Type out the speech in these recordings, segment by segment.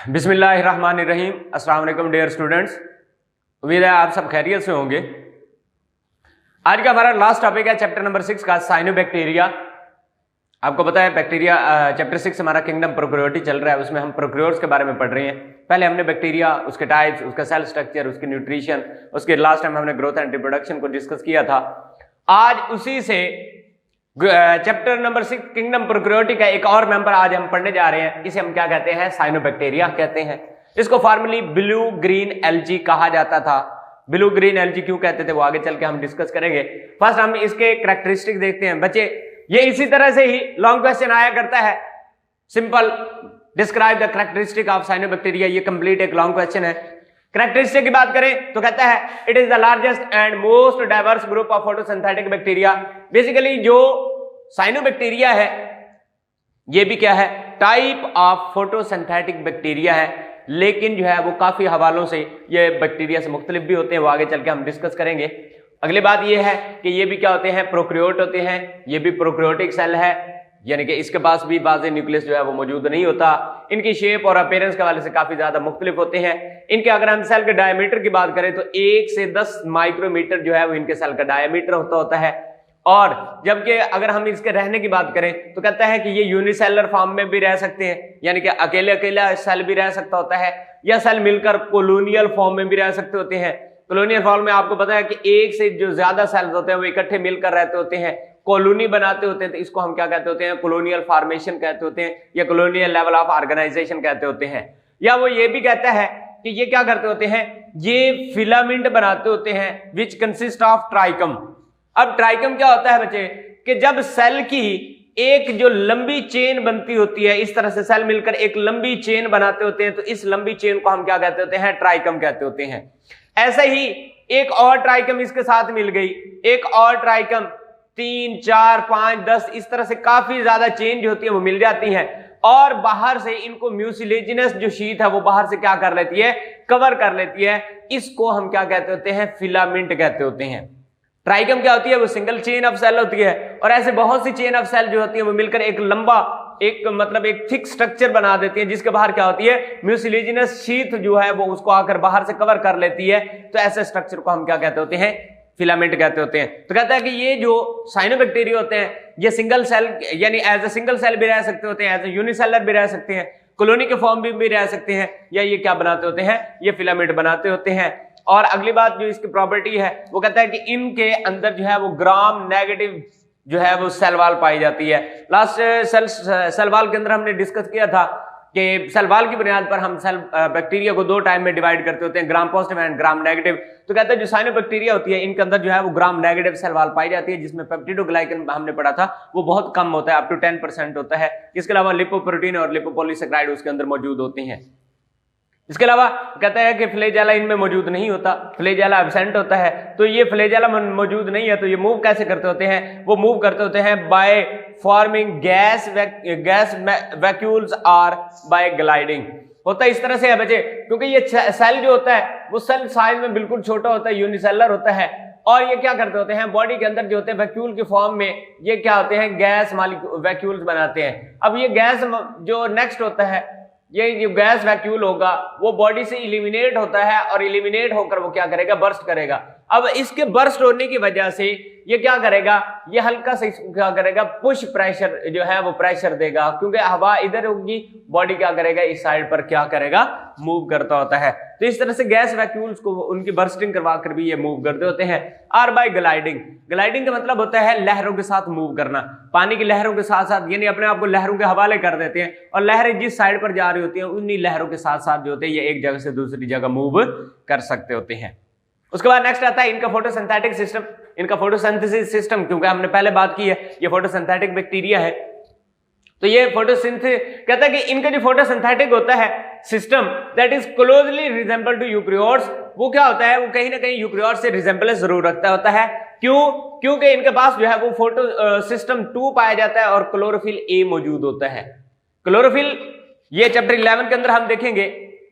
बिस्मिल्लाहिर्रहमानिर्रहीम। अस्सलाम वालेकुम डियर स्टूडेंट्स, उम्मीद है आप सब खैरियत से होंगे। आज का हमारा लास्ट टॉपिक है चैप्टर नंबर 6 का साइनोबैक्टीरिया। आपको पता है बैक्टीरिया चैप्टर 6 हमारा किंगडम प्रोकैरियोटी चल रहा है, उसमें हम प्रोकैरियोट्स के बारे में पढ़ रहे हैं। पहले हमने बैक्टीरिया, उसके टाइप्स, उसका सेल स्ट्रक्चर, उसकी न्यूट्रिशन, उसके लास्ट टाइम हमने ग्रोथ एंड रिप्रोडक्शन को डिस्कस किया था। आज उसी से चैप्टर नंबर 6 किंगडम प्रोकैरियोटी का एक और मेंबर आज हम पढ़ने जा रहे हैं। इसे हम क्या कहते हैं? साइनोबैक्टीरिया कहते हैं। इसको फॉर्मली ब्लू ग्रीन एल्गी कहा जाता था। ब्लू ग्रीन एल्गी क्यों कहते थे वो आगे चल के हम डिस्कस करेंगे। फर्स्ट हम इसके कैरेक्टरिस्टिक देखते हैं। बच्चे, ये इसी तरह से ही लॉन्ग क्वेश्चन आया करता है। Simple describe the characteristic of cyanobacteria. ये कंप्लीट एक लॉन्ग क्वेश्चन है। कैरेक्टरिस्टिक की बात करें तो कहता है it is the largest and most diverse group of photosynthetic bacteria. Basically जो साइनोबैक्टीरिया है ये भी क्या है? टाइप ऑफ फोटोसिंथेटिक बैक्टीरिया है, लेकिन जो है वो काफी हवालों से ये बैक्टीरिया से मुख्तलिफ भी होते हैं, वो आगे चल के हम डिस्कस करेंगे। अगली बात ये है कि ये भी क्या होते हैं? प्रोकैरियोट होते हैं। ये भी प्रोकैरियोटिक सेल है, यानी कि इसके पास भी बाज़ न्यूक्लियस जो है वो मौजूद नहीं होता। इनकी शेप और अपीयरेंस के हवाले से काफी ज्यादा मुख्तलिफ होते हैं। इनके अगर हम सेल के डायमीटर की बात करें तो 1 से 10 माइक्रोमीटर जो है वो इनके सेल का डायमीटर होता है। और जबकि अगर हम इसके रहने की बात करें तो कहता है कि ये यूनिसेलर फॉर्म में भी रह सकते हैं, यानी कि अकेले अकेला सेल भी रह सकता होता है, या सेल मिलकर कोलोनियल फॉर्म में भी रह सकते होते हैं। कोलोनियल फॉर्म में आपको पता है कि एक से जो ज्यादा सेल्स होते हैं वो इकट्ठे मिलकर रहते होते हैं, कॉलोनी बनाते होते हैं। तो इसको हम क्या कहते होते हैं? कॉलोनियल फॉर्मेशन कहते होते हैं, या कॉलोनियल लेवल ऑफ ऑर्गेनाइजेशन कहते होते हैं। या वो ये भी कहता है कि ये क्या करते होते हैं? ये फिलामेंट बनाते होते हैं विच कंसिस्ट ऑफ ट्राइकम। अब ट्राइकम क्या होता है बच्चे? कि जब सेल की एक जो लंबी चेन बनती होती है, इस तरह से सेल मिलकर एक लंबी चेन बनाते होते हैं, तो इस लंबी चेन को हम क्या कहते होते हैं? ट्राइकम कहते होते हैं। ऐसे ही एक और ट्राइकम इसके साथ मिल गई, एक और ट्राइकम, 3, 4, 5, 10, इस तरह से काफी ज्यादा चेन जो होती है वो मिल जाती है, और बाहर से इनको म्यूसिलेजिनस जो शीट है वो बाहर से क्या कर लेती है? कवर कर लेती है। इसको हम क्या कहते होते हैं? फिलामेंट कहते होते हैं। ट्राइकम क्या होती है? वो सिंगल चेन ऑफ सेल होती है, और ऐसे बहुत सी चेन ऑफ सेल जो होती है वो मिलकर एक लंबा एक थिक स्ट्रक्चर बना देती है, जिसके बाहर क्या होती है? म्यूसिलेजिनस शीट जो है वो उसको आकर बाहर से कवर कर लेती है। तो ऐसे स्ट्रक्चर को हम क्या कहते होते हैं? फिलामेंट कहते होते हैं। तो कहता है कि ये जो साइनोबैक्टीरिया होते हैं ये सिंगल सेल यानी एज ए सिंगल सेल भी रह सकते होते हैं, एज ए यूनिसेलर भी रह सकते हैं, कॉलोनी के फॉर्म भी रह सकते हैं, या ये क्या बनाते होते हैं? ये फिलामेंट बनाते होते हैं। और अगली बात जो इसकी प्रॉपर्टी है वो कहता है कि इनके अंदर जो है वो ग्राम नेगेटिव जो है वो सेल वॉल पाई जाती है। लास्ट सेल वॉल के अंदर हमने डिस्कस किया था कि सेल वॉल की बुनियाद पर हम सेल बैक्टीरिया को 2 टाइम में डिवाइड करते होते हैं, gram positive and gram negative. तो कहते हैं जो साइनोबैक्टीरिया होती है इनके अंदर जो है वो ग्राम नेगेटिव सेल वॉल पाई जाती है, जिसमें पेप्टिडोग्लाइकन हमने पढ़ा था वो बहुत कम होता है, अप टू 10% होता है। इसके अलावा लिपोप्रोटीन और लिपोपॉलीसेकेराइड उसके अंदर मौजूद होते हैं। इसके अलावा कहता है कि फ्लैजेला इनमें मौजूद नहीं होता, फ्लैजेला एब्सेंट होता है। तो ये फ्लैजेला मौजूद नहीं है, तो ये मूव कैसे करते होते हैं? वो मूव करते होते हैं बाय फॉर्मिंग गैस वैक्यूल्स और बाय ग्लाइडिंग। होता है इस तरह से है बच्चे, क्योंकि ये सेल जो होता है वो सेल साइज में बिल्कुल छोटा होता है, यूनिसेलर होता है, और ये क्या करते होते हैं? बॉडी के अंदर जो होते हैं वैक्यूल के फॉर्म में ये क्या होते हैं? गैस वैक्यूल्स बनाते हैं। अब ये गैस जो नेक्स्ट होता है, ये जो गैस वैक्यूल होगा वो बॉडी से इलिमिनेट होता है, और इलिमिनेट होकर वो क्या करेगा? बर्स्ट करेगा। अब इसके बर्स्ट होने की वजह से ये क्या करेगा? ये हल्का से क्या करेगा? पुश प्रेशर जो है वो प्रेशर देगा, क्योंकि हवा इधर होगी, बॉडी क्या करेगा? इस साइड पर क्या करेगा? मूव करता होता है। तो इस तरह से गैस वैक्यूल्स को उनकी बर्स्टिंग करवा कर भी ये मूव करते होते हैं। और बाय ग्लाइडिंग, ग्लाइडिंग का मतलब होता है लहरों के साथ मूव करना, पानी की लहरों के साथ साथ, यानी अपने आप को लहरों के हवाले कर देते हैं, और लहरें जिस साइड पर जा रही होती हैं उन्हीं लहरों के साथ साथ जो होते हैं ये एक जगह से दूसरी जगह मूव कर सकते होते हैं। उसके बाद नेक्स्ट आता है इनका फोटोसिंथेटिक सिस्टम, इनका फोटोसिंथेसिस सिस्टम, क्योंकि हमने पहले बात की है ये फोटोसिंथेटिक बैक्टीरिया है। तो ये कहता है कि इनका जो फोटोसिंथेटिक होता है system that is closely resemble to eukaryotes, वो क्या होता है? वो कहीं ना कहीं यूकैरियोट से रिजेंबलेंस जरूर रखता होता है। क्यों? क्योंकि इनके पास जो है वो फोटो सिस्टम 2 पाया जाता है, और क्लोरोफिल ए मौजूद होता है। क्लोरोफिल ये चैप्टर 11 के अंदर हम देखेंगे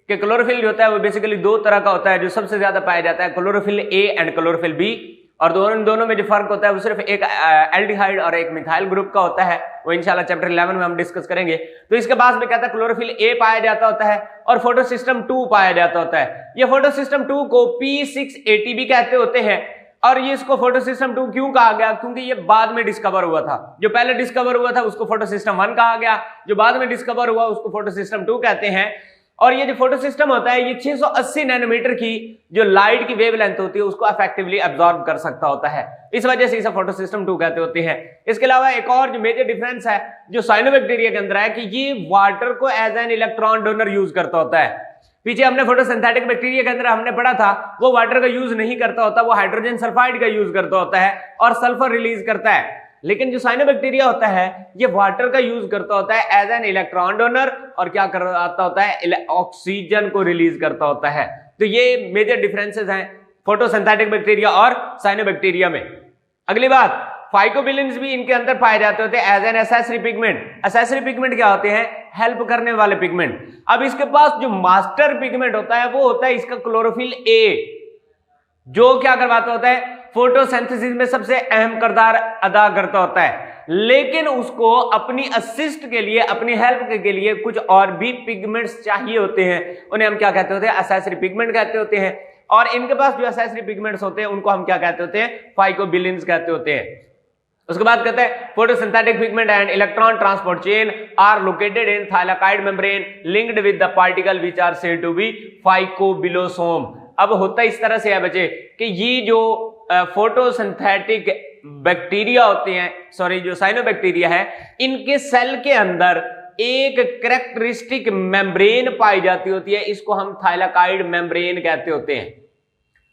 कि क्लोरोफिल जो होता है वो बेसिकली 2 तरह का होता है। जो सबसे ज्यादा पाया जाता है chlorophyll A and chlorophyll B, और दोनों में जो फर्क होता है वो सिर्फ एक एल्डिहाइड और एक मिथाइल ग्रुप का होता है, वो इंशाल्लाह चैप्टर 11 में हम डिस्कस करेंगे। तो इसके बाद में कहता है क्लोरोफिल ए पाया जाता होता है और फोटोसिस्टम 2 पाया जाता होता है। ये फोटोसिस्टम 2 को P680 भी कहते होते हैं। और ये इसको फोटोसिस्टम 2 क्यों कहा गया? क्योंकि ये बाद में डिस्कवर हुआ था। जो पहले डिस्कवर हुआ था उसको फोटोसिस्टम 1 कहा गया, जो बाद में डिस्कवर हुआ उसको फोटोसिस्टम 2 कहते हैं। और ये जो फोटोसिस्टम होता है ये 680 नैनोमीटर की जो लाइट की वेवलेंथ होती है उसको इफेक्टिवली अब्सॉर्ब कर सकता होता है, इस वजह से इसे फोटोसिस्टम 2 कहते होते हैं। इसके अलावा एक और जो मेजर डिफरेंस है जो साइनोबैक्टीरिया के अंदर है कि ये वाटर को as an electron donor use करता होता है। पीछे हमने फोटोसिंथेटिक बैक्टीरिया के अंदर हमने पढ़ा था वो वाटर का यूज नहीं करता होता, वो हाइड्रोजन सल्फाइड का यूज करता होता है और सल्फर रिलीज करता है। लेकिन जो साइनोबैक्टीरिया होता है ये वाटर का यूज करता होता है एज एन इलेक्ट्रॉन डोनर और क्या करता होता है, ऑक्सीजन को रिलीज करता होता है। तो ये मेजर डिफरेंसेस हैं फोटोसिंथेटिक बैक्टीरिया और साइनोबैक्टीरिया में। अगली बात, फाइकोबिलिन्स भी इनके अंदर पाए जाते होते हैं as an accessory pigment. Accessory pigment क्या होते हैं? हेल्प करने वाले पिगमेंट। अब इसके पास जो मास्टर पिगमेंट होता है वो होता है इसका क्लोरोफिल ए, जो क्या करवाता होता है, फोटोसिंथेसिस में सबसे अहम किरदार अदा करता होता है। लेकिन उसको अपनी असिस्ट के लिए, अपनी हेल्प के लिए कुछ और भी पिगमेंट्स चाहिए होते हैं, उन्हें हम क्या कहते होते हैं? एसेसरी पिगमेंट कहते होते हैं। और इनके पास जो एसेसरी पिगमेंट्स होते हैं उनको हम क्या कहते होते हैं? फाइकोबिलिन्स कहते होते हैं। उसके बाद कहते हैं photosynthetic pigment and electron transport chain are located in thylakoid membrane linked with the particle which are said to be phycobilisome. अब होता इस तरह से है बच्चे कि ये जो फोटोसिंथेटिक बैक्टीरिया होते हैं, सॉरी जो साइनोबैक्टीरिया है, इनके सेल के अंदर एक कैरेक्टरिस्टिक मेम्ब्रेन पाई जाती होती है, इसको हम थाइलाकाइड मेम्ब्रेन कहते होते हैं।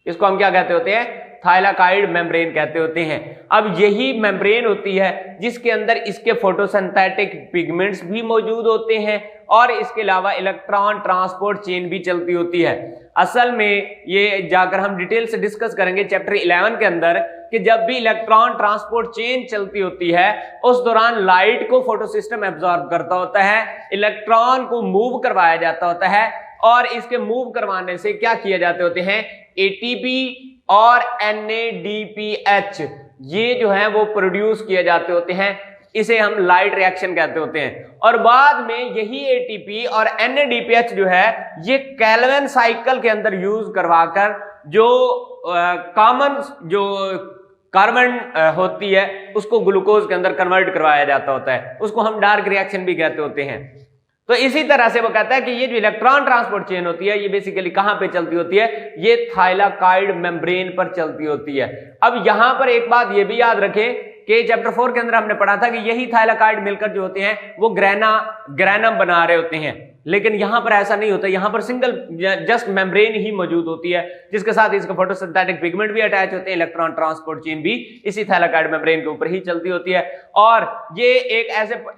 इसको हम क्या कहते होते हैं? थाइलाकाइड मेम्ब्रेन कहते होते हैं। अब यही मेम्ब्रेन होती है जिसके अंदर इसके फोटोसिंथेटिक पिगमेंट्स भी मौजूद होते हैं और इसके अलावा इलेक्ट्रॉन ट्रांसपोर्ट चेन भी चलती होती है। असल में ये जाकर हम डिटेल से डिस्कस करेंगे चैप्टर 11 के अंदर कि जब भी इलेक्ट्रॉन ट्रांसपोर्ट चेन चलती होती है उस दौरान लाइट को फोटोसिस्टम एब्जॉर्ब करता होता है, इलेक्ट्रॉन को मूव करवाया जाता होता है और इसके मूव करवाने से क्या किए जाते होते हैं? एटीपी और NADPH ये जो है वो प्रोड्यूस किए जाते होते हैं, इसे हम लाइट रिएक्शन कहते होते हैं। और बाद में यही ATP और NADPH जो है ये केल्विन साइकिल के अंदर यूज करवाकर जो कॉमन जो कार्बन होती है उसको ग्लूकोज के अंदर कन्वर्ट करवाया जाता होता है, उसको हम डार्क रिएक्शन भी कहते होते हैं। तो इसी तरह से वो कहता है कि ये जो इलेक्ट्रॉन ट्रांसपोर्ट चेन होती है ये बेसिकली कहां पे चलती होती है? ये थाइलाकाइड मेम्ब्रेन पर चलती होती है। अब यहां पर एक बात ये भी याद रखें कि चैप्टर 4 के अंदर हमने पढ़ा था कि यही थाइलाकाइड मिलकर जो होते हैं वो ग्रैनम बना रहे होते हैं, लेकिन यहां पर ऐसा नहीं होता। यहां पर सिंगल जस्ट मेम्ब्रेन ही मौजूद होती है जिसके साथ इसका फोटोसिंथेटिक पिगमेंट भी अटैच होते हैं, इलेक्ट्रॉन ट्रांसपोर्ट चेन भी इसी थाइलाकाइड मेम्ब्रेन के ऊपर ही चलती होती है और ये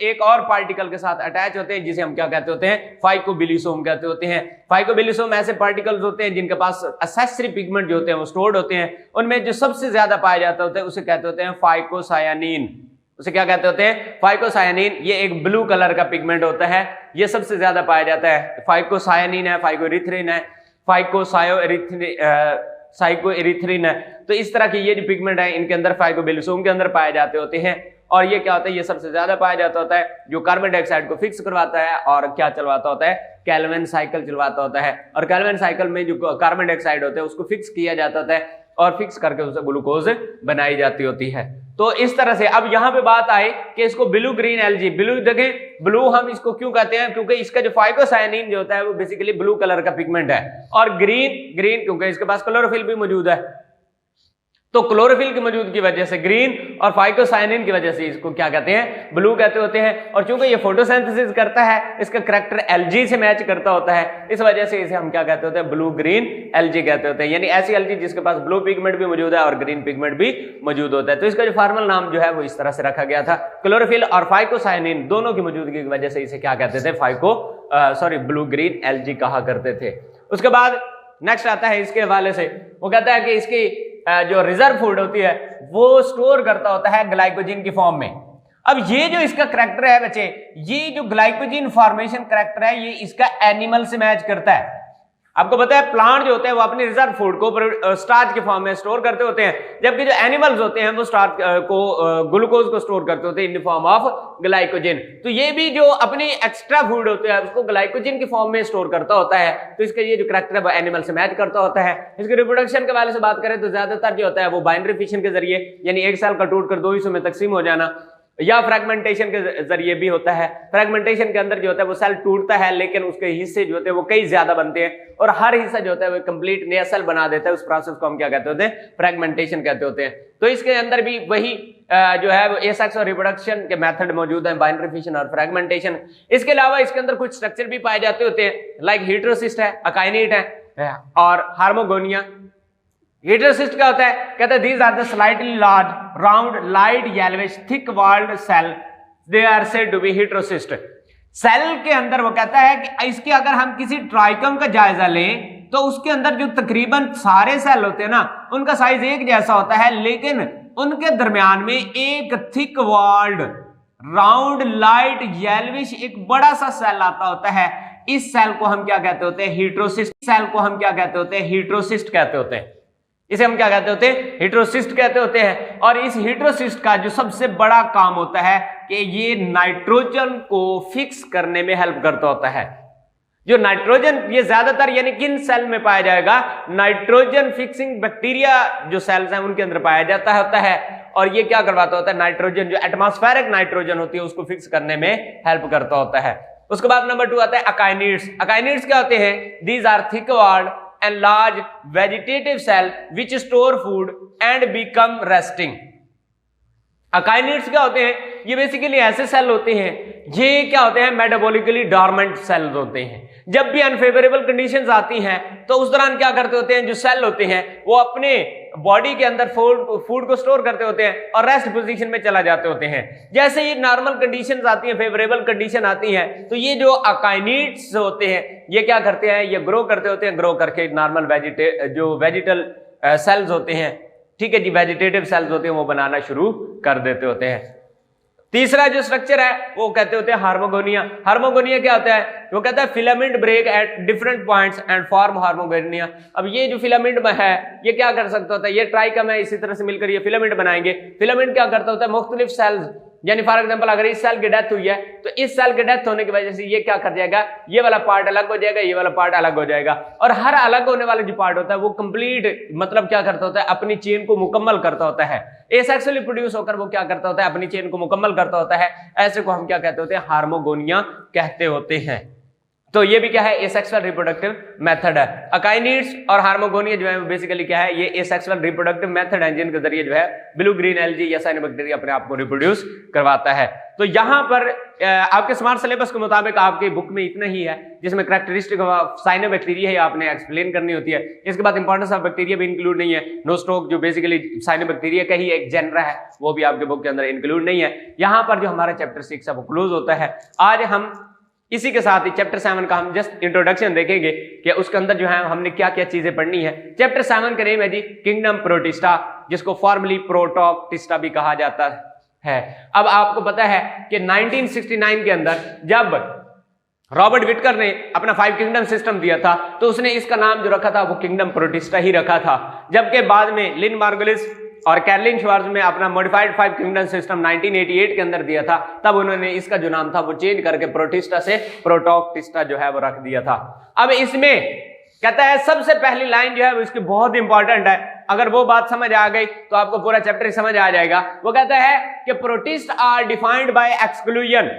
एक और पार्टिकल के साथ अटैच होते हैं जिसे हम क्या कहते होते हैं? फाइकोबिलिसोम कहते होते हैं। फाइकोबिलिसोम ऐसे पार्टिकल्स होते हैं जिनके पास एसेसरी पिगमेंट जो होते हैं वो स्टोर्ड होते हैं। उनमें जो सबसे ज्यादा पाया जाता होता है उसे कहते होते हैं फाइकोसायानिन। उसे क्या कहते होते हैं? फाइकोसायानिन। ये एक ब्लू कलर का पिगमेंट होता है, ये सबसे ज्यादा पाया जाता है। फाइकोसायानिन है, फाइकोएरिथ्रिन है, साइकोएरिथ्रिन है। तो इस तरह की ये जो पिगमेंट है इनके अंदर फाइकोबिलिसोम के अंदर पाए जाते होते हैं और ये क्या होता है? ये सबसे ज्यादा पाया जाता होता है जो कार्बन डाइऑक्साइड को फिक्स करवाता है और क्या चलवाता होता है? केल्विन साइकिल चलवाता होता है। और केल्विन साइकिल में जो कार्बन डाइऑक्साइड होता है उसको फिक्स किया जाता होता है और फिक्स करके उसे ग्लूकोज बनाई जाती होती है। तो इस तरह से अब यहां पे बात आई कि इसको ब्लू ग्रीन एलजी, ब्लू देखें, ब्लू हम इसको क्यों कहते हैं? क्योंकि इसका जो फाइकोसायानिन जो होता है वो बेसिकली ब्लू कलर का पिगमेंट है। और ग्रीन क्योंकि इसके पास क्लोरोफिल भी मौजूद है, तो क्लोरोफिल की मौजूद की वजह से ग्रीन और फाइकोसायानिन की वजह से इसको क्या कहते हैं? ब्लू कहते होते हैं। और चूंकि ये फोटोसिंथेसिस करता है इसका करैक्टर एलजी से मैच करता होता है, इस वजह से इसे हम क्या कहते होते हैं? ब्लू ग्रीन एलजी कहते होते हैं। यानी ऐसी एलजी जिसके पास ब्लू पिगमेंट भी मौजूद है और ग्रीन पिगमेंट भी मौजूद होता है। तो इसका जो फॉर्मल नाम जो है वो इस तरह से रखा गया था। क्लोरोफिल और फाइकोसायानिन दोनों की मौजूदगी की वजह से इसे क्या कहते थे? ब्लू ग्रीन एलजी कहा करते थे। उसके बाद नेक्स्ट आता है इसके हवाले से, वो कहता है कि इसकी जो रिजर्व फूड होती है वो स्टोर करता होता है ग्लाइकोजन की फॉर्म में। अब ये जो इसका करैक्टर है बच्चे, ये जो ग्लाइकोजन फॉर्मेशन करैक्टर है ये इसका एनिमल से मैच करता है। आपको पता है प्लांट जो होते हैं वो अपने रिजर्व फूड को स्टार्च के फॉर्म में स्टोर करते होते हैं, जबकि जो एनिमल्स होते हैं वो स्टार्च को ग्लूकोज को स्टोर करते होते हैं in the form of glycogen. तो ये भी जो अपनी एक्स्ट्रा फूड होते हैं उसको ग्लाइकोजन के फॉर्म में स्टोर करता होता है। तो इसका ये जो करैक्टर है वो एनिमल से मैच करता होता है। इसके रिप्रोडक्शन के बारे से बात करें तो ज्यादातर जो होता है वो बाइनरी फिशन के जरिए, यानी एक सेल का टूटकर दो हिस्सों में तकसीम हो जाना, या फ्रैगमेंटेशन के जरिए भी होता है। फ्रैगमेंटेशन के अंदर जो होता है वो सेल टूटता है लेकिन उसके हिस्से जो होते हैं वो कई ज्यादा बनते हैं और हर हिस्सा जो होता है वो कंप्लीट नया सेल बना देता है। उस प्रोसेस को हम क्या कहते होते हैं? फ्रैगमेंटेशन कहते होते हैं। तो इसके अंदर भी वही जो है वो एसेक्स और रिप्रोडक्शन के मेथड मौजूद हैं, बाइनरी फिशन और फ्रैगमेंटेशन। इसके अलावा इसके अंदर कुछ स्ट्रक्चर भी पाए जाते होते हैं, लाइक हेटेरोसिस्ट है, अकाइनेट है और हार्मोगोनिया। हेटेरोसिस्ट क्या होता है? कहते हैं these are the slightly large, round, light, yellowish, thick walled cell. They are said to be heterocyst. Cell के अंदर वो कहता है कि इसके अगर हम किसी ट्राइकम का जायजा लें तो उसके अंदर जो तकरीबन सारे सेल होते हैं ना उनका साइज एक जैसा होता है, लेकिन उनके दरमियान में एक thick walled, round, light, yellowish एक बड़ा सा सेल आता होता है। इस सेल को हम क्या कहते होते हैं? हेटेरोसिस्ट। सेल को हम क्या कहते होते हैं? हेटेरोसिस्ट कहते होते हैं। इसे हम क्या कहते होते हैं? हेटेरोसिस्ट कहते होते हैं। और इस हेटेरोसिस्ट का जो सबसे बड़ा काम होता है कि ये नाइट्रोजन को फिक्स करने में हेल्प करता होता है। जो नाइट्रोजन ये ज्यादातर यानी किन सेल में पाया जाएगा? नाइट्रोजन फिक्सिंग बैक्टीरिया जो सेल्स हैं उनके अंदर पाया जाता होता है। और ये क्या करवाता होता है? नाइट्रोजन जो एटमॉस्फेरिक नाइट्रोजन होती है उसको फिक्स करने में हेल्प करता होता है। उसके बाद नंबर 2 आता है अकाइनिड्स। अकाइनिड्स क्या होते हैं? These are thick walled and large vegetative cell which store food and become resting. अकाइनिड्स क्या होते हैं? ये बेसिकली ऐसे सेल होते हैं, ये क्या होते हैं? मेटाबॉलिकली डॉर्मेंट सेल्स होते हैं। जब भी अनफेवरेबल कंडीशंस आती हैं तो उस दौरान क्या करते होते हैं? जो सेल होते हैं वो अपने बॉडी के अंदर फूड को स्टोर करते होते हैं और रेस्ट पोजीशन में चला जाते होते हैं। जैसे ये नॉर्मल कंडीशंस आती हैं, फेवरेबल कंडीशन आती हैं, तो ये जो अकाइनिड्स होते हैं ये क्या करते हैं? ये ग्रो करते होते हैं। ग्रो करके नॉर्मल वेजिटल सेल्स होते हैं, ठीक है जी, वेजिटेटिव सेल्स होते हैं, वो बनाना शुरू कर देते होते हैं। तीसरा जो स्ट्रक्चर है वो कहते होते हैं हार्मोगोनिया। हार्मोगोनिया क्या होता है? वो कहता है filament break at different points and form hormogonia. अब ये जो फिलामेंट में है ये क्या कर सकता होता है? ये ट्राइकम है, इसी तरह से मिलकर ये फिलामेंट बनाएंगे। फिलामेंट क्या करता होता है? मुख्तलिफ सेल्स, यानी फॉर एग्जांपल अगर इस सेल की डेथ हुई है तो इस सेल की डेथ होने की वजह से ये क्या कर जाएगा? ये वाला पार्ट अलग हो जाएगा, ये वाला पार्ट अलग हो जाएगा। और हर अलग होने वाला जो पार्ट होता है वो कंप्लीट मतलब क्या करता होता है? अपनी चेन को मुकम्मल करता होता है। एसेक्सुअली प्रोड्यूस होकर वो क्या करता होता है? अपनी चेन को मुकम्मल करता होता है। ऐसे को हम क्या कहते होते हैं? हार्मोगोनिया कहते होते हैं। तो ये भी क्या है? एसेक्सुअल रिप्रोडक्टिव मेथड है। अकाइनिड्स और हार्मोगोनिया जो है बेसिकली क्या है? ये एसेक्सुअल रिप्रोडक्टिव मेथड है जिनके जरिए जो है ब्लू ग्रीन एल्गी या साइनोबैक्टीरिया अपने आप को रिप्रोड्यूस करवाता है। तो यहाँ पर आपके स्मार्ट सिलेबस के मुताबिक आपकी बुक में इतना ही है जिसमें कैरेक्टरिस्टिक ऑफ साइनोबैक्टीरिया है आपने एक्सप्लेन करनी होती है। इसके बाद इंपॉर्टेंस ऑफ बैक्टीरिया भी इंक्लूड नहीं है। नोस्टोक जो बेसिकली साइनोबैक्टीरिया का ही एक जेनरा है वो भी आपके बुक के अंदर इंक्लूड नहीं है। यहाँ पर जो हमारा चैप्टर 6 है वो क्लोज होता है। आज हम इसी के साथ ही चैप्टर 7 का हम जस्ट इंट्रोडक्शन देखेंगे कि उसके अंदर जो है हमने क्या क्या चीजें पढ़नी है। चैप्टर 7 का नेम है जी किंगडम प्रोटिस्टा, जिसको फॉर्मली प्रोटोक्टिस्टा भी कहा जाता है। अब आपको पता है कि 1969 के अंदर जब रॉबर्ट विटकर ने अपना 5 किंगडम सिस्टम दिया था तो उसने इसका नाम जो रखा था वो किंगडम प्रोटिस्टा ही रखा था। जबकि बाद में लिन मार्गुलिस और कैरोलिन श्वार्ट्ज में अपना मॉडिफाइड 5 किंगडम सिस्टम 1988 के अंदर दिया था, तब उन्होंने इसका जो नाम था वो चेंज करके प्रोटिस्टा से प्रोटोक्टिस्टा जो है वो रख दिया था। अब इसमें कहता है सबसे पहली लाइन जो है वो इसकी बहुत इंपॉर्टेंट है। अगर वो बात समझ आ गई तो आपको पूरा चैप्टर समझ आ जाएगा। वो कहता है कि protist are defined by exclusion.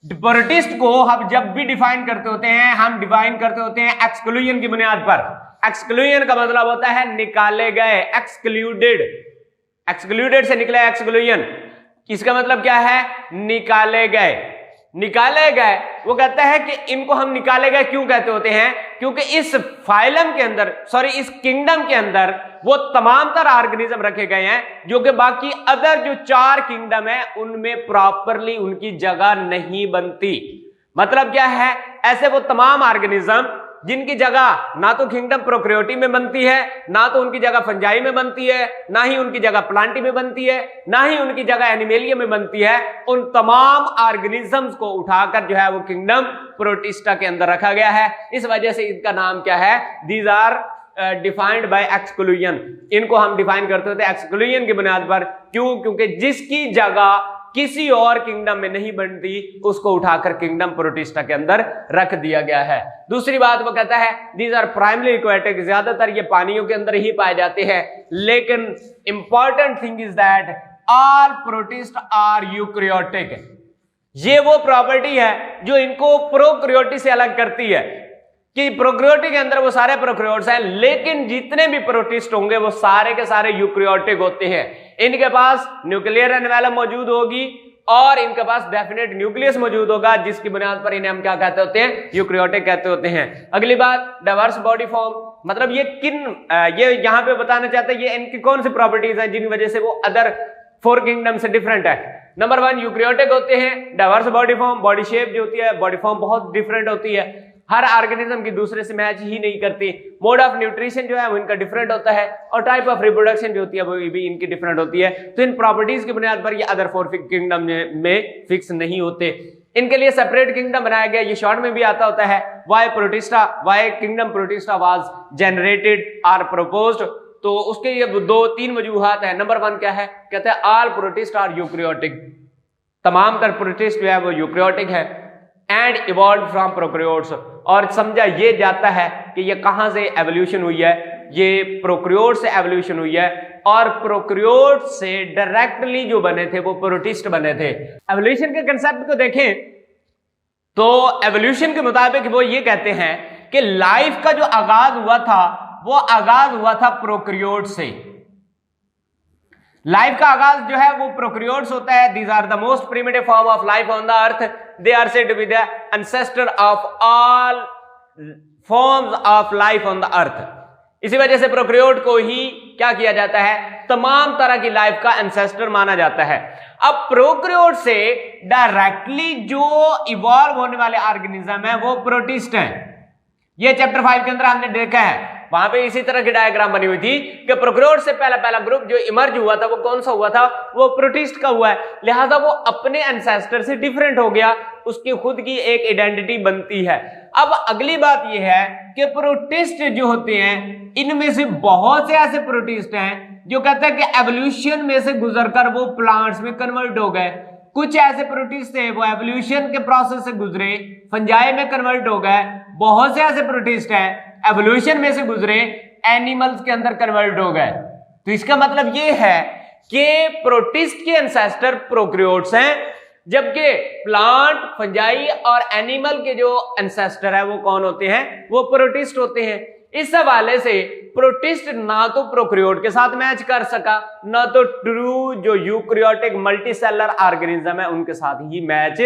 Protist को हम जब भी डिफाइन करते होते हैं हम डिफाइन करते होते हैं एक्सक्लूजन की बुनियाद पर। एक्सक्लूजन का मतलब होता है निकाले गए, एक्सक्लूडेड। एक्सक्लूडेड से निकला एक्सक्लूजन, इसका मतलब क्या है? निकाले गए। निकाले गए वो कहता है कि इनको हम निकाले गए क्यों कहते होते हैं? क्योंकि इस फाइलम के अंदर इस किंगडम के अंदर वो तमाम तरह ऑर्गेनिज्म रखे गए हैं जो कि बाकी अदर जो 4 किंगडम है उनमें प्रॉपरली उनकी जगह नहीं बनती। मतलब क्या है? ऐसे वो तमाम ऑर्गेनिज्म जिनकी जगह ना तो किंगडम प्रोक्रियोटी में बनती है, ना तो उनकी जगह फंजाई में बनती है, ना ही उनकी जगह प्लांटी में बनती है, ना ही उनकी जगह एनिमेलिया में बनती है, उन तमाम ऑर्गेनिजम्स को उठाकर जो है वो किंगडम प्रोटिस्टा के अंदर रखा गया है। इस वजह से इनका नाम क्या है, these are defined by exclusion. इनको हम डिफाइन करते होते एक्सक्लूजन की बुनियाद पर। क्यों? क्योंकि जिसकी जगह किसी और किंगडम में नहीं बनती उसको उठाकर किंगडम प्रोटिस्टा के अंदर रख दिया गया है। दूसरी बात वो कहता है दीज आर प्राइमरी एक्वेटिक, ज्यादातर ये पानियों के अंदर ही पाए जाते हैं, लेकिन important thing is that all protist are eukaryotic. ये वो प्रॉपर्टी है जो इनको प्रोकैरियोटी से अलग करती है कि प्रोकैरियोटी के अंदर वो सारे प्रोकैरियोट्स हैं, लेकिन जितने भी प्रोटिस्ट होंगे वो सारे के सारे यूकैरियोटिक होते हैं। इनके पास न्यूक्लियर एनवेलप मौजूद होगी और इनके पास डेफिनेट न्यूक्लियस मौजूद होगा, जिसकी बुनियाद पर इन्हें हम क्या कहते होते हैं, यूकैरियोटिक कहते होते हैं। अगली बात डाइवर्स बॉडी फॉर्म, मतलब ये यहां पे बताना चाहते हैं ये इनकी कौन सी प्रॉपर्टीज हैं जिन वजह से वो अदर 4 किंगडम से डिफरेंट है। नंबर 1 यूकैरियोटिक होते हैं, diverse body form, body shape जो होती है, बॉडी फॉर्म बहुत डिफरेंट होती है, हर ऑर्गेनिज्म की दूसरे से मैच ही नहीं करती। मोड ऑफ न्यूट्रिशन जो है वो इनका डिफरेंट होता है और टाइप ऑफ रिप्रोडक्शन जो होती है वो भी इनकी डिफरेंट होती है। तो इन प्रॉपर्टीज की बुनियाद पर ये अदर 4 किंगडम में फिक्स नहीं होते। इनके लिए सेपरेट किंगडम बनाया गया, ये शॉर्ट में भी आता होता है, why Protista, why kingdom Protista was generated or proposed. तो उसके ये 2-3 वजूहात है। नंबर 1 क्या है, कहते हैं ऑल प्रोटिस्ट आर यूकैरियोटिक, तमाम तर प्रोटिस्ट जो है वो यूकैरियोटिक है, एंड इवॉल्व फ्रॉम प्रोकैरियोट्स। और समझा ये जाता है कि ये कहां से एवोल्यूशन हुई है, ये प्रोकैरियोट से एवोल्यूशन हुई है और प्रोकैरियोट से डायरेक्टली जो बने थे वो प्रोटिस्ट बने थे। एवोल्यूशन के कंसेप्ट को देखें तो एवोल्यूशन के मुताबिक वो ये कहते हैं कि लाइफ का जो आगाज हुआ था वो आगाज हुआ था प्रोकैरियोट से। लाइफ का आगाज जो है वो प्रोकैरियोट्स होता है। These are the most primitive form of life on the earth, they are said to be the ancestor of all forms of life on the earth. इसी वजह से प्रोकैरियोट को ही क्या किया जाता है, तमाम तरह की लाइफ का एंसेस्टर माना जाता है। अब प्रोकैरियोट से डायरेक्टली जो इवॉल्व होने वाले ऑर्गेनिज्म है वो प्रोटिस्ट हैं। ये चैप्टर 5 के अंदर हमने देखा है, वहां पे इसी तरह की डायग्राम बनी हुई थी कि प्रोकैरियोट से पहला ग्रुप जो इमर्ज हुआ था वो कौन सा हुआ था, वो प्रोटिस्ट का हुआ है। लिहाजा वो अपने एंसेस्टर से डिफरेंट हो गया, उसकी खुद की एक आइडेंटिटी बनती है। अब अगली बात ये है कि प्रोटिस्ट जो होते हैं इनमें से बहुत से ऐसे प्रोटिस्ट हैं जो कहते हैं कि एवोल्यूशन में से गुजरकर वो प्लांट्स में कन्वर्ट हो गए। कुछ ऐसे प्रोटिस्ट थे वो एवोल्यूशन के प्रोसेस से गुजरे, फंजाई में कन्वर्ट हो गए। बहुत से ऐसे प्रोटिस्ट हैं एवोल्यूशन में से गुजरे, एनिमल्स के अंदर कन्वर्ट हो गए। तो इसका मतलब ये है कि प्रोटिस्ट के एंसेस्टर प्रोकैरियोट्स हैं, जबकि प्लांट, फंजाई और एनिमल के जो एंसेस्टर है वो कौन होते हैं, वो प्रोटिस्ट होते हैं। इस हवाले से प्रोटिस्ट ना तो प्रोकैरियोट के साथ मैच कर सका, ना तो ट्रू जो यूकैरियोटिक मल्टीसेलर ऑर्गेनिज्म है उनके साथ ही मैच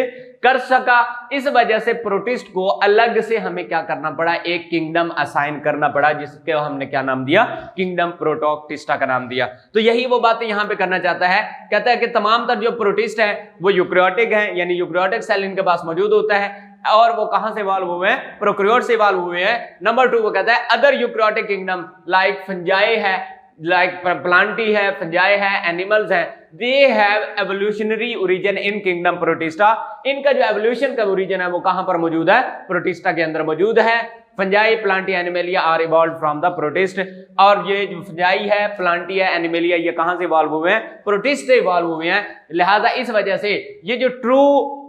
कर सका। इस वजह से प्रोटिस्ट को अलग से हमें क्या करना पड़ा, एक किंगडम असाइन करना पड़ा, जिसके हमने क्या नाम दिया, किंगडम प्रोटोक्टिस्टा का नाम दिया। तो यही वो बातें यहां पे करना चाहता है। कहता है कि तमाम तर जो प्रोटिस्ट है वो यूकैरियोटिक है, यानी यूकैरियोटिक सेल इनके पास मौजूद होता है और वो कहां से इवॉल्व हुए हैं, प्रोकैरियोट से इवॉल्व हुए हैं। नंबर 2 वो कहता है other eukaryotic kingdom like fungi है, लाइक प्लांटी है, फंजाई है, एनिमल्स है, they have evolutionary origin in kingdom protista. इनका जो एवोल्यूशन का ओरिजिन है वो कहां पर मौजूद है, प्रोटिस्टा के अंदर मौजूद है। Fungi, Plantae, Animalia are evolve from the protist. और ये जो फंजाई है, प्लांटी है, एनिमेलिया, ये कहां से इवॉल्व हुए हैं, प्रोटिस्ट से इवॉल्व हुए हैं। लिहाजा इस वजह से ये जो ट्रू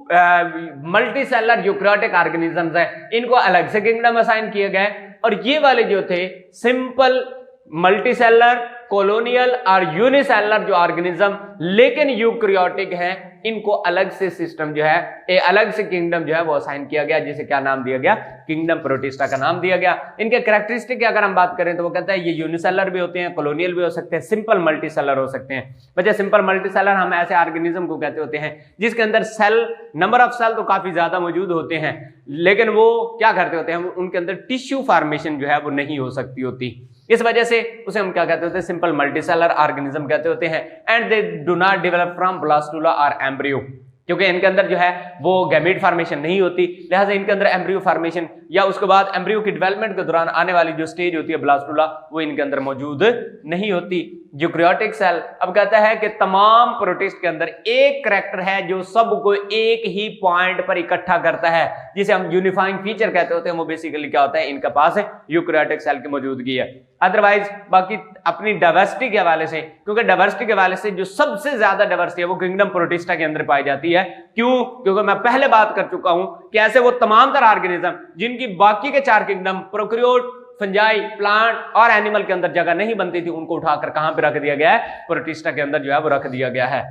मल्टीसेलर यूकैरियोटिक ऑर्गेनिजम्स हैं इनको अलग से किंगडम असाइन किए गए, और ये वाले जो थे सिंपल मल्टीसेलर, कॉलोनियल और यूनिसेलर जो ऑर्गेनिज्म लेकिन यूकैरियोटिक हैं, इनको अलग से सिस्टम जो है, एक अलग से किंगडम जो है वो असाइन किया गया, जिसे क्या नाम दिया गया, किंगडम प्रोटिस्टा का नाम दिया गया। इनके कैरेक्टरिस्टिक की अगर हम बात करें तो वो कहता है ये यूनिसेलर भी होते हैं, कॉलोनियल भी हो सकते हैं, सिंपल मल्टीसेलर हो सकते हैं। वजह सिंपल मल्टीसेलर हम ऐसे ऑर्गेनिज्म को कहते होते हैं जिसके अंदर सेल, नंबर ऑफ सेल तो काफी ज्यादा मौजूद होते हैं, लेकिन वो क्या करते होते हैं, उनके अंदर टिश्यू फॉर्मेशन जो है वो नहीं हो सकती होती। इस वजह से उसे हम क्या कहते होते हैं, सिंपल मल्टीसेलर ऑर्गेनिज्म कहते होते हैं। And they do not develop from blastula और एम्ब्रियो। क्योंकि इनके अंदर जो है वो गैमीट फॉर्मेशन नहीं होती, लिहाजा इनके अंदर एम्ब्रियो फॉर्मेशन या उसके बाद एम्ब्रियो की डेवलपमेंट के दौरान आने वाली जो स्टेज होती है ब्लास्टुला वो इनके अंदर मौजूद नहीं होती। यूकैरियोटिक सेल अब कहता है कि तमाम प्रोटिस्ट के अंदर एक करैक्टर है जो सबको एक ही पॉइंट पर इकट्ठा करता है, जिसे हम यूनिफाइंग फीचर कहते होते हैं। वो बेसिकली क्या होता है, इनके पास यूकैरियोटिक सेल की मौजूदगी है। अदरवाइज बाकी अपनी डाइवर्सिटी के हवाले से, क्योंकि डाइवर्सिटी के हवाले से जो सबसे ज्यादा डाइवर्सिटी है वो किंगडम प्रोटिस्टा के अंदर पाई जाती है। क्यों? क्योंकि मैं पहले बात कर चुका हूं कि ऐसे वो तमाम तरह ऑर्गेनिज्म जिनकी बाकी के 4 किंगडम प्रोकैरियोट, फंजाई, प्लांट और एनिमल के अंदर जगह नहीं बनती थी, उनको उठाकर कहां पे रख दिया गया है, प्रोटिस्टा के अंदर जो है वो रख दिया गया है।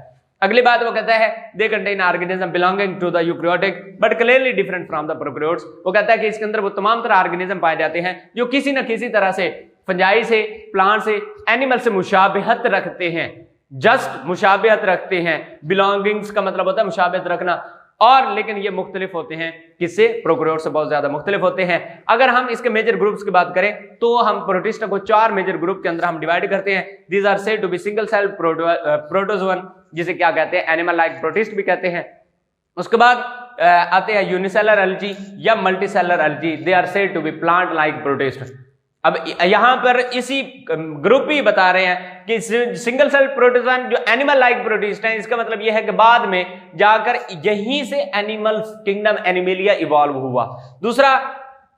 अगली बात वो कहता है they contain organism belonging to the eukaryotic but clearly different from the prokaryotes. वो कहता है कि इसके अंदर वो तमाम तरह ऑर्गेनिज्म पाए जाते हैं जो किसी न किसी तरह से फंजाई से, प्लांट से, एनिमल से मुशाबिहत रखते हैं, जस्ट मुशाबिहत रखते हैं। बिलोंगिंग्स का मतलब होता है मुशाबिहत रखना, और लेकिन ये मुख्तलिफ होते हैं, किससे? प्रोकैरियोट से बहुत ज्यादा मुख्तलिफ होते हैं। अगर हम इसके मेजर ग्रुप्स की बात करें तो हम प्रोटिस्टा को 4 मेजर ग्रुप के अंदर हम डिवाइड करते हैं। These are said to be single cell protozoan, जिसे क्या कहते हैं, एनिमल लाइक प्रोटिस्ट भी कहते हैं। उसके बाद आते हैं यूनिसेलर एल्गी या multicellular algae, they are said to be plant like protist. अब यहां पर इसी ग्रुप ही बता रहे हैं कि सिंगल सेल प्रोटोजोन जो एनिमल लाइक प्रोटिस्ट है, इसका मतलब यह है कि बाद में जाकर यहीं से एनिमल किंगडम एनिमेलिया इवॉल्व हुआ। दूसरा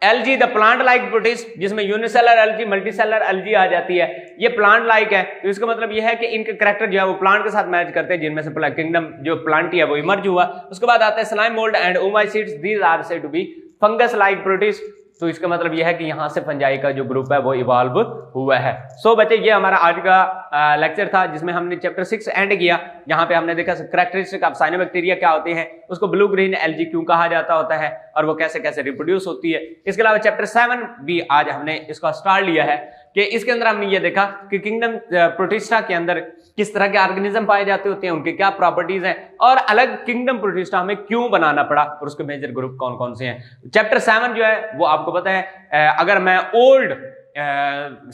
algae the plant like protist, जिसमें यूनिसेलर एल्गी, मल्टीसेलर एल्गी आ जाती है, ये प्लांट लाइक है। तो इसका मतलब यह है कि इनके करैक्टर जो है वो प्लांट के साथ मैच करते हैं, जिनमें से किंगडम जो प्लांटी है वो इमर्ज हुआ। उसके बाद आता है slime mould and oomycetes, these are said to be fungus like protist. तो इसका मतलब यह है कि यहां से फंजाई का जो ग्रुप है वो इवॉल्व हुआ है। सो बच्चे ये हमारा आज का लेक्चर था, जिसमें हमने चैप्टर 6 एंड किया। यहाँ पे हमने देखा कैरेक्टरिस्टिक ऑफ साइनोबैक्टीरिया क्या होते हैं, उसको ब्लू ग्रीन एल्गी क्यों कहा जाता होता है, और वो कैसे कैसे रिप्रोड्यूस होती है। इसके अलावा चैप्टर 7 भी आज हमने इसका स्टार्ट लिया है कि इसके अंदर हमने ये देखा कि किंगडम प्रोटिस्टा के अंदर किस तरह के ऑर्गेनिज्म पाए जाते होते हैं, उनके क्या प्रॉपर्टीज हैं, और अलग किंगडम प्रोटिस्टा हमें क्यों बनाना पड़ा, और उसके मेजर ग्रुप कौन कौन से हैं। चैप्टर 7 जो है वो आपको पता है, अगर मैं ओल्ड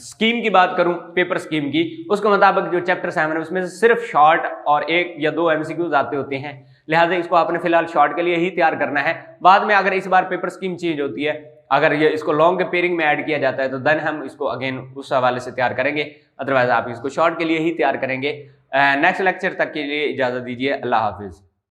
स्कीम की बात करूं, पेपर स्कीम की, उसके मुताबिक जो चैप्टर 7 है उसमें से सिर्फ शॉर्ट और 1 या 2 MCQs आते होते हैं। लिहाजा इसको आपने फिलहाल शॉर्ट के लिए ही तैयार करना है। बाद में अगर इस बार पेपर स्कीम चेंज होती है, अगर ये इसको लॉन्ग के पेयरिंग में ऐड किया जाता है, तो देन हम इसको अगेन उस हवाले से तैयार करेंगे। अदरवाइज आप इसको शॉर्ट के लिए ही तैयार करेंगे। नेक्स्ट लेक्चर तक के लिए इजाजत दीजिए। अल्लाह हाफिज।